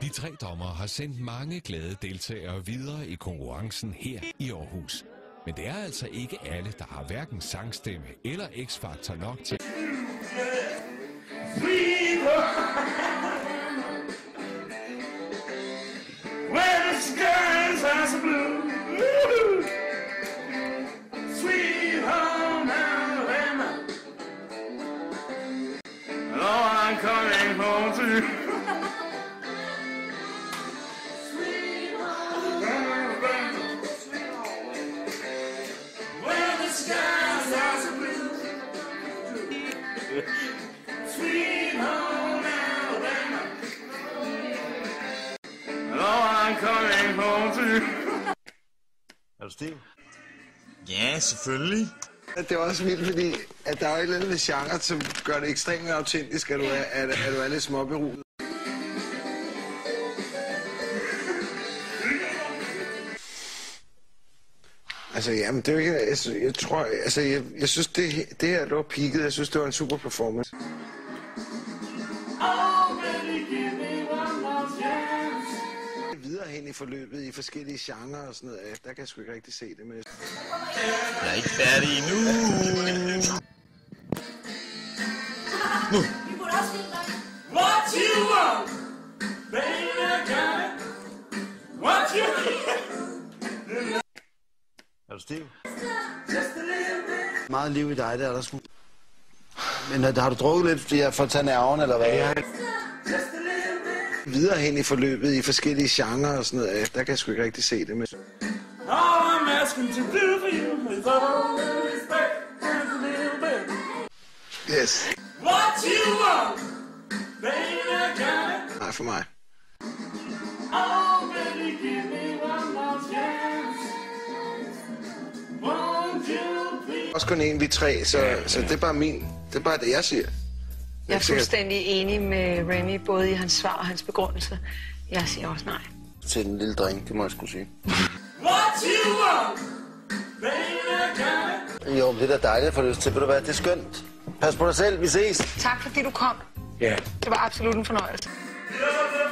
De 3 dommere har sendt mange glade deltagere videre i konkurrencen her i Aarhus. Men det er altså ikke alle, der har hverken sangstemme eller X-faktor nok til. I'm coming home to you. Where the skies are so blue. Sweet home Alabama. Oh, I'm coming home to you. Er du stiv? Ja, selvfølgelig. Det er også vildt, fordi at der er jo et eller andet genre, som gør det ekstremt autentisk, at du er lidt småberuget. Altså, jamen, det er jo ikke... Jeg tror... Altså, jeg synes, det her, det var peaket. Jeg synes, det var en super performance. Videre hen i forløbet i forskellige genrer og sådan noget. Der kan jeg sgu ikke rigtig se det, men... Jeg er ikke færdig endnu. Nu. What you want, baby, I got it. What you want. Er du stiv? Just a little bit. Meget liv i dig, der er der sgu. Men har du drukket lidt, fordi jeg får tage nerven, eller hvad? Ja. Just a little bit. Videre hen i forløbet i forskellige genrer og sådan noget. Der kan jeg sgu ikke rigtig se det, men... All I'm asking to do for you is all the respect and a little bit. Yes. What you want, baby, I got it. Nej, for mig. Oh, baby, give me one more chance. Won't you please? Også kun en, vi 3, så det er bare det er bare det, jeg siger. Jeg er fuldstændig enig med Remy, både i hans svar og hans begrundelse. Jeg siger også nej. Til den lille dreng, det må jeg sgu sige. What you want, baby, I got it. Jo, det er da dejligt at få lyst til. Ved du hvad, det er skønt. Pas på dig selv, vi ses. Tak fordi du kom. Ja. Det var absolut en fornøjelse. You're the